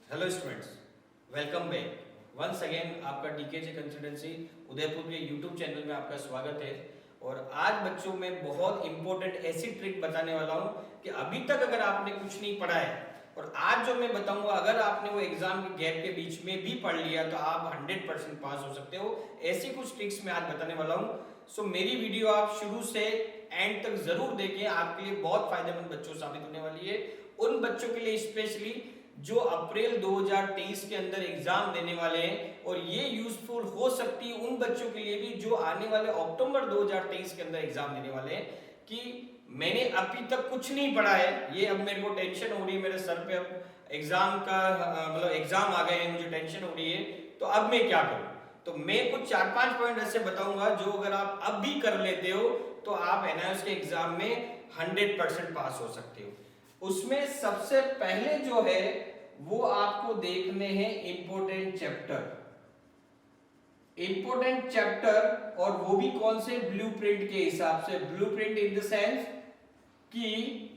Hello students, welcome back once again. आपका DKJ consultancy Udaipur के YouTube channel में आपका स्वागत है। और आज बच्चों में बहुत इंपॉर्टेंट ऐसी ट्रिक बताने वाला हूँ कि अभी तक अगर आपने कुछ नहीं पढ़ा है और आज जो मैं बताऊंगा अगर आपने वो एग्जाम के गैप के बीच में भी पढ़ लिया तो आप 100% पास हो सकते हो। ऐसी कुछ ट्रिक्स मैं आज बताने वाला हूँ। सो मेरी वीडियो आप शुरू से एंड तक जरूर देखें, आपके लिए बहुत फायदेमंद बच्चों साबित होने वाली है। उन बच्चों के लिए स्पेशली जो अप्रैल 2023 के अंदर एग्जाम देने वाले हैं, और ये यूजफुल हो सकती है उन बच्चों के लिए भी जो आने वाले अक्टूबर 2023 के अंदर एग्जाम देने वाले हैं कि मैंने अभी तक कुछ नहीं पढ़ा है। ये अब मेरे को टेंशन हो रही है, मेरे सर पे अब एग्जाम का मतलब एग्जाम आ गए हैं, मुझे टेंशन हो रही है, तो अब मैं क्या करूं। तो मैं कुछ 4-5 पॉइंट ऐसे बताऊंगा जो अगर आप अब भी कर लेते हो तो आप एनआईएस के एग्जाम में 100% पास हो सकते हो। उसमें सबसे पहले जो है वो आपको देखने हैं इंपॉर्टेंट चैप्टर, और वो भी कौन से, ब्लूप्रिंट के हिसाब से। ब्लूप्रिंट इन द सेंस कि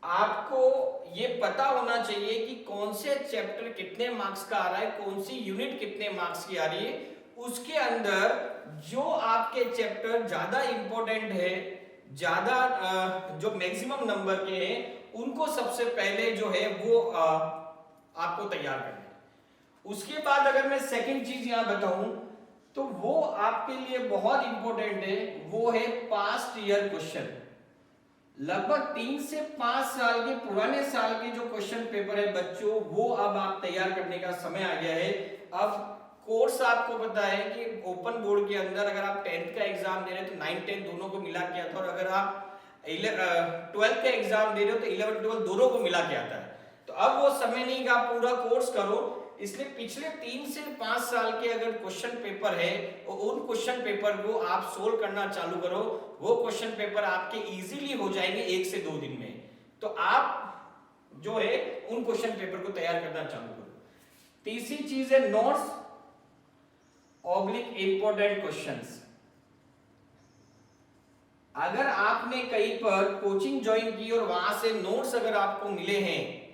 आपको ये पता होना चाहिए कि कौन से चैप्टर कितने मार्क्स का आ रहा है, कौन सी यूनिट कितने मार्क्स की आ रही है। उसके अंदर जो आपके चैप्टर ज्यादा इंपॉर्टेंट है, ज्यादा जो मैक्सिमम नंबर के हैं, उनको सबसे पहले जो है वो आपको तैयार करना है। उसके बाद अगर मैं सेकंड चीज यहां बताऊं तो वो आपके लिए बहुत इंपॉर्टेंट है, वो है पास्ट ईयर क्वेश्चन। लगभग 3 से 5 साल के पुराने साल के जो क्वेश्चन पेपर है बच्चों, वो अब आप तैयार करने का समय आ गया है। अब कोर्स आपको पता है कि ओपन बोर्ड के अंदर अगर आप 10th का एग्जाम दे रहे हैं तो 9-10 दोनों को मिला के आता है, और अगर आप 12th का एग्जाम दे रहे हो तो 11-12 दोनों को मिला के आता है। तो अब वो समय नहीं कि आप पूरा कोर्स करो, इसलिए पिछले 3 से 5 साल के अगर क्वेश्चन पेपर है और उन क्वेश्चन पेपर को आप सोल्व करना चालू करो, वो क्वेश्चन पेपर आपके इजीली हो जाएंगे 1 से 2 दिन में। तो आप जो है उन क्वेश्चन पेपर को तैयार करना चालू करो। तीसरी चीज है नोट्स ऑब्लिक इंपॉर्टेंट क्वेश्चंस। अगर आपने कहीं पर कोचिंग ज्वाइन की और वहां से नोट्स अगर आपको मिले हैं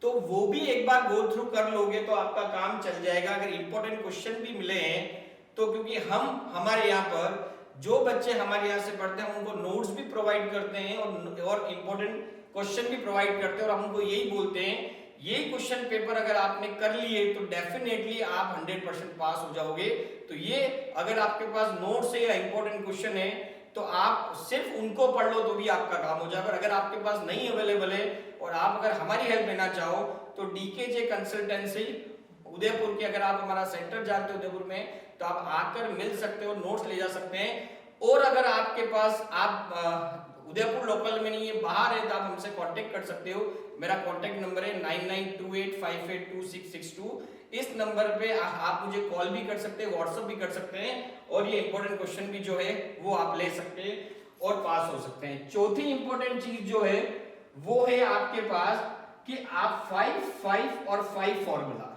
तो वो भी एक बार गो थ्रू कर लोगे तो आपका काम चल जाएगा। अगर इंपॉर्टेंट क्वेश्चन भी मिले हैं तो, क्योंकि हमारे यहाँ पर जो बच्चे हमारे यहाँ से पढ़ते हैं उनको नोट्स भी प्रोवाइड करते हैं और इंपॉर्टेंट क्वेश्चन भी प्रोवाइड करते हैं, और हम उनको यही बोलते हैं ये क्वेश्चन पेपर अगर आपने कर लिए तो डेफिनेटली आप 100% पास हो जाओगे। तो ये अगर आपके पास नोट्स है या इंपॉर्टेंट क्वेश्चन है तो आप सिर्फ उनको पढ़ लो तो भी आपका काम हो जाएगा। अगर आपके पास नहीं अवेलेबल है और आप अगर हमारी हेल्प लेना चाहो तो डीकेजे कंसल्टेंसी उदयपुर के, अगर आप हमारा सेंटर जानते हो उदयपुर में, तो आप आकर मिल सकते हो, नोट्स ले जा सकते हैं। और अगर आपके पास आप उदयपुर लोकल में नहीं है, बाहर है, तो आप हमसे कांटेक्ट कर सकते हो। मेरा कांटेक्ट नंबर है 9928582662। इस नंबर पे आप मुझे कॉल भी कर सकते हैं, व्हाट्सएप भी कर सकते हैं, और ये इंपॉर्टेंट क्वेश्चन भी जो है वो आप ले सकते हैं और पास हो सकते हैं। चौथी इंपॉर्टेंट चीज जो है वो है आपके पास कि आप 5 और 5 फॉर्मूला,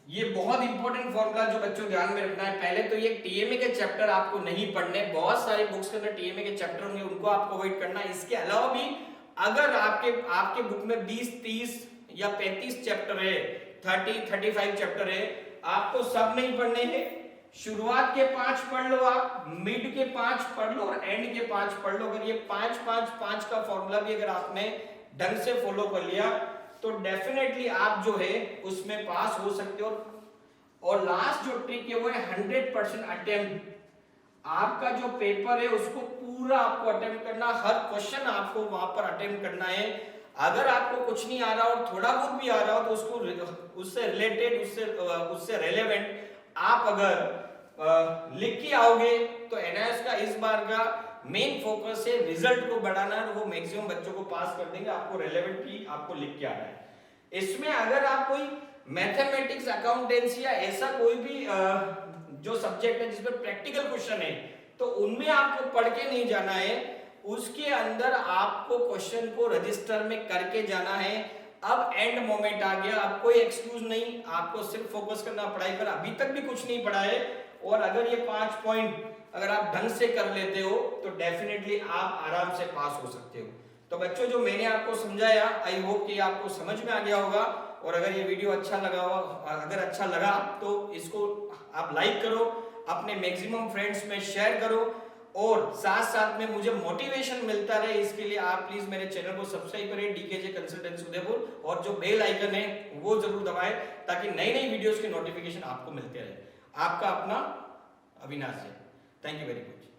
ये बहुत इंपॉर्टेंट फॉर्मूला जो बच्चों ध्यान में रखना है। पहले तो ये टीएमए के चैप्टर आपको नहीं पढ़ने, बहुत सारे बुक्स के अंदर टीएमए के चैप्टर होंगे, उनको आपको अवॉइड करना है। इसके अलावा भी अगर आपके बुक में 20, 30 या 35 चैप्टर है, 30-35 चैप्टर है, आपको सब नहीं पढ़ने हैं। शुरुआत के 5 पढ़ लो, आप मिड के 5 पढ़ लो और एंड के 5 पढ़ लो। अगर ये 5-5-5 का फॉर्मूला भी अगर आपने ढंग से फॉलो कर लिया तो डेफिनेटली आप जो है उसमें पास हो सकते हो। और लास्ट जो ट्रिक है वो है 100% अटेम्प्ट। आपका जो पेपर है उसको पूरा आपको अटेम्प्ट करना, हर क्वेश्चन आपको वहां पर अटेम्प्ट करना है। अगर आपको कुछ नहीं आ रहा और थोड़ा बहुत भी आ रहा हो तो उसको उससे रिलेटेड, उससे रेलेवेंट आप अगर लिख के आओगे तो एनआईएस का इस बार का मेन फोकस है रिजल्ट को बढ़ाना है, वो मैक्सिमम बच्चों को पास कर देंगे। आपको रेलेवेंट भी आपको लिख के आना है। इसमें अगर आप कोई मैथमेटिक्स, अकाउंटेंसी या ऐसा कोई भी जो सब्जेक्ट है जिसमें प्रैक्टिकल क्वेश्चन है तो उनमें आपको पढ़ के नहीं जाना है, उसके अंदर आपको क्वेश्चन को रजिस्टर में करके जाना है। अब एंड मोमेंट आ गया, अब कोई एक्सक्यूज नहीं, आपको सिर्फ फोकस करना पढ़ाई पर। अभी तक भी कुछ नहीं पढ़ा है और अगर ये 5 पॉइंट अगर आप ढंग से कर लेते हो तो डेफिनेटली आप आराम से पास हो सकते हो। तो बच्चों जो मैंने आपको समझाया, आई होप कि आपको समझ में आ गया होगा। और अगर ये वीडियो अच्छा लगा हो, अगर अच्छा लगा तो इसको आप लाइक करो, अपने मैक्सिमम फ्रेंड्स में शेयर करो, और साथ साथ में मुझे मोटिवेशन मिलता रहे इसके लिए आप प्लीज मेरे चैनल को सब्सक्राइब करें, डीकेजे कंसल्टेंसी उदयपुर, और जो बेल आइकन है वो जरूर दबाएं ताकि नई नई वीडियोस के नोटिफिकेशन आपको मिलते रहे। आपका अपना अविनाश जी, थैंक यू वेरी मच।